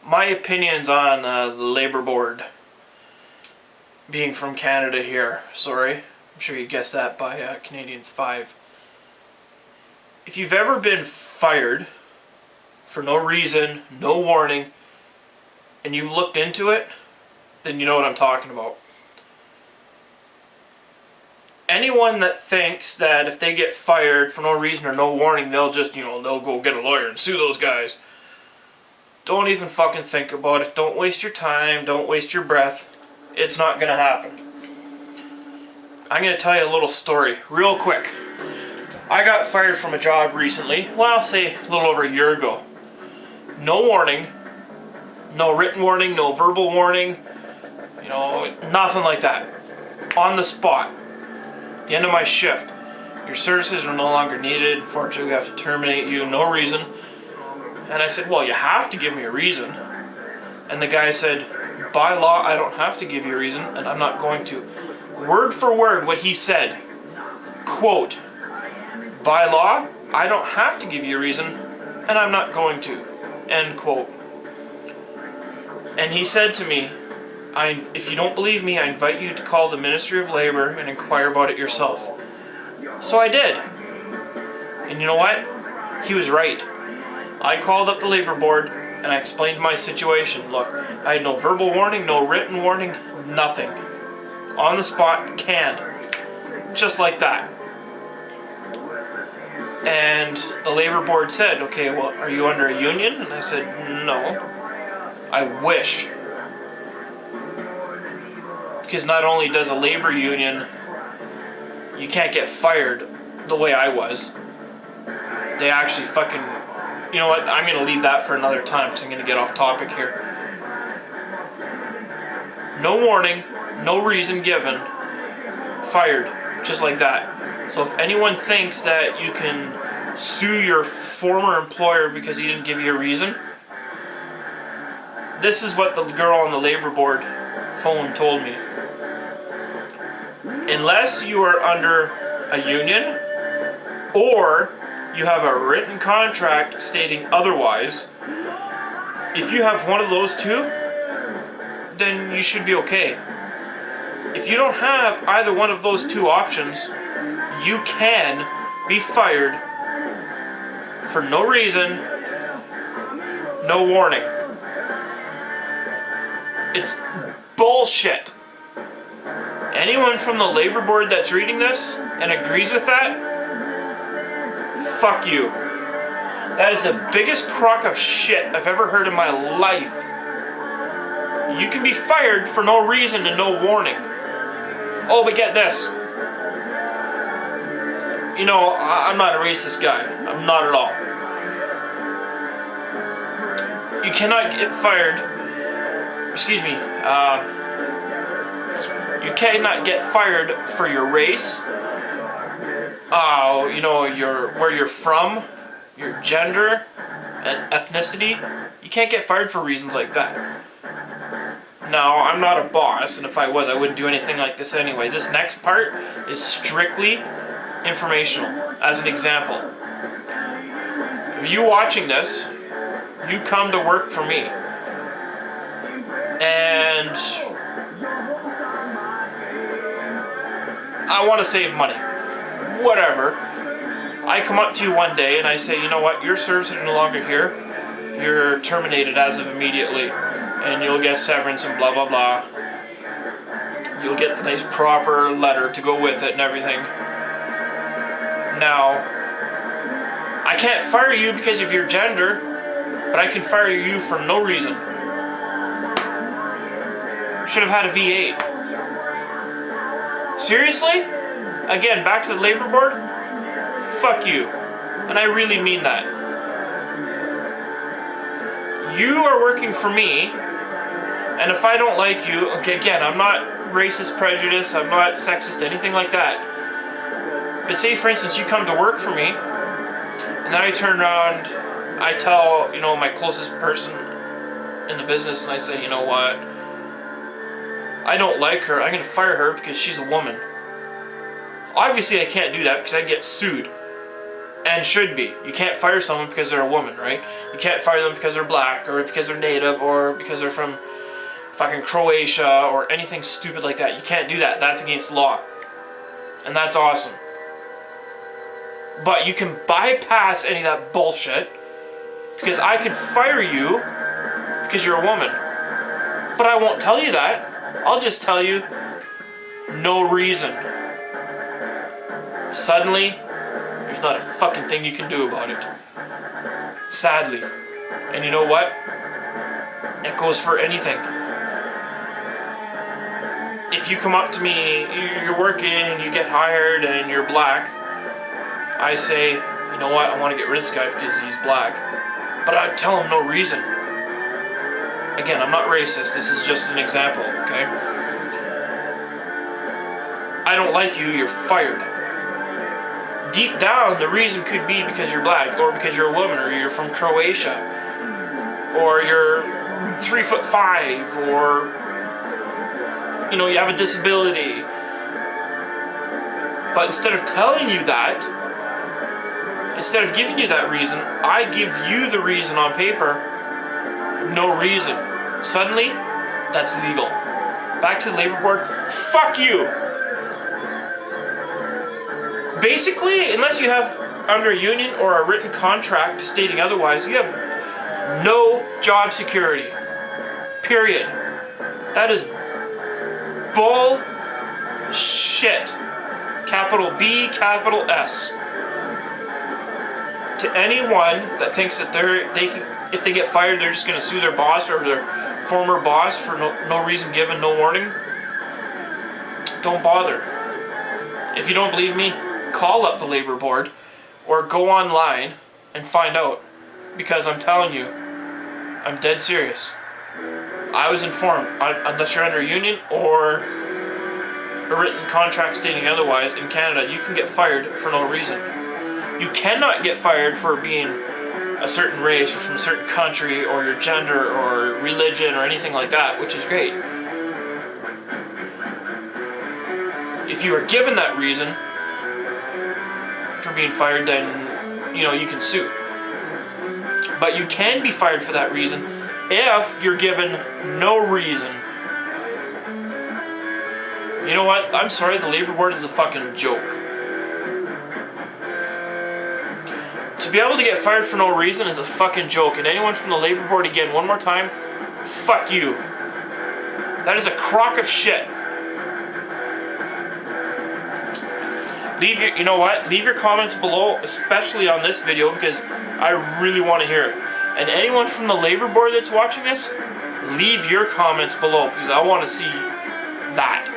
My opinions on the Labour Board, being from Canada here, sorry, I'm sure you guessed that by Canadians 5. If you've ever been fired for no reason, no warning, and you've looked into it, then you know what I'm talking about. Anyone that thinks that if they get fired for no reason or no warning, they'll just, they'll go get a lawyer and sue those guys. Don't even fucking think about it. Don't waste your time. Don't waste your breath. It's not gonna happen. I'm gonna tell you a little story, real quick. I got fired from a job recently, well, say a little over a year ago. No warning, no written warning, no verbal warning, nothing like that. On the spot. At the end of my shift, your services are no longer needed. Unfortunately, we have to terminate you, no reason. And I said, well, you have to give me a reason. And the guy said, by law, I don't have to give you a reason, and I'm not going to. Word for word, what he said. Quote, by law, I don't have to give you a reason, and I'm not going to. End quote. And he said to me, if you don't believe me, I invite you to call the Ministry of Labour and inquire about it yourself. So I did. And you know what? He was right. I called up the Labour Board and I explained my situation. Look, I had no verbal warning, no written warning, nothing. On the spot, canned. Just like that. And the Labour Board said, okay, well, are you under a union? And I said, no. I wish. Because not only does a labor union, you can't get fired the way I was. They actually fucking... You know what? I'm going to leave that for another time because I'm going to get off topic here. No warning, no reason given, fired, just like that. So if anyone thinks that you can sue your former employer because he didn't give you a reason, this is what the girl on the Labour Board phone told me. Unless you are under a union or you have a written contract stating otherwise, if you have one of those two, then you should be okay. If you don't have either one of those two options, you can be fired for no reason, no warning. It's bullshit. Anyone from the Labour Board that's reading this and agrees with that, fuck you. That is the biggest crock of shit I've ever heard in my life. You can be fired for no reason and no warning. Oh, but get this. I'm not a racist guy. I'm not at all. You cannot get fired. Excuse me. You cannot get fired for your race, where you're from, your gender, and ethnicity. You can't get fired for reasons like that. Now, I'm not a boss, and if I was, I wouldn't do anything like this anyway. This next part is strictly informational. As an example, if you watching this, you come to work for me, and I want to save money. Whatever. I come up to you one day and I say, you know what, your services are no longer here. You're terminated as of immediately. And you'll get severance and blah blah blah. You'll get the nice proper letter to go with it and everything. Now, I can't fire you because of your gender, but I can fire you for no reason. Should have had a V8. Seriously? Again, back to the Labour Board? Fuck you. And I really mean that. You are working for me, and if I don't like you, okay, again, I'm not racist, prejudice, I'm not sexist, anything like that. But say, for instance, you come to work for me, and then I turn around, I tell, my closest person in the business, and I say, you know what? I don't like her, I'm going to fire her because she's a woman. Obviously I can't do that because I get sued. And should be. You can't fire someone because they're a woman, right? You can't fire them because they're black, or because they're native, or because they're from fucking Croatia, or anything stupid like that. You can't do that. That's against law. And that's awesome. But you can bypass any of that bullshit, because I could fire you because you're a woman. But I won't tell you that. I'll just tell you, no reason. Suddenly, there's not a fucking thing you can do about it. Sadly. And you know what? It goes for anything. If you come up to me, you're working, you get hired, and you're black, I say, you know what, I want to get rid of this guy because he's black. But I tell him no reason. Again, I'm not racist, this is just an example, okay? I don't like you, you're fired. Deep down, the reason could be because you're black, or because you're a woman, or you're from Croatia, or you're 3'5", or you know, you have a disability. But instead of telling you that, instead of giving you that reason, I give you the reason on paper. No reason. Suddenly, that's legal. Back to the labor board. Fuck you! Basically, unless you have under a union or a written contract stating otherwise, you have no job security. Period. That is bullshit. Capital B, capital S. To anyone that thinks that if they get fired, they're just going to sue their boss or their former boss for no reason given, no warning, don't bother. If you don't believe me, call up the labor board or go online and find out, because I'm telling you, I'm dead serious. I was informed, unless you're under a union or a written contract stating otherwise, in Canada you can get fired for no reason. You cannot get fired for being a certain race or from a certain country or your gender or religion or anything like that, which is great. If you are given that reason for being fired, then you know you can sue. But you can be fired for that reason if you're given no reason. You know what? I'm sorry, the labor board is a fucking joke. To be able to get fired for no reason is a fucking joke. And anyone from the labor board, again, one more time, fuck you. That is a crock of shit. You know what? Leave your comments below, especially on this video, because I really want to hear it. And anyone from the labor board that's watching this, leave your comments below, because I want to see that.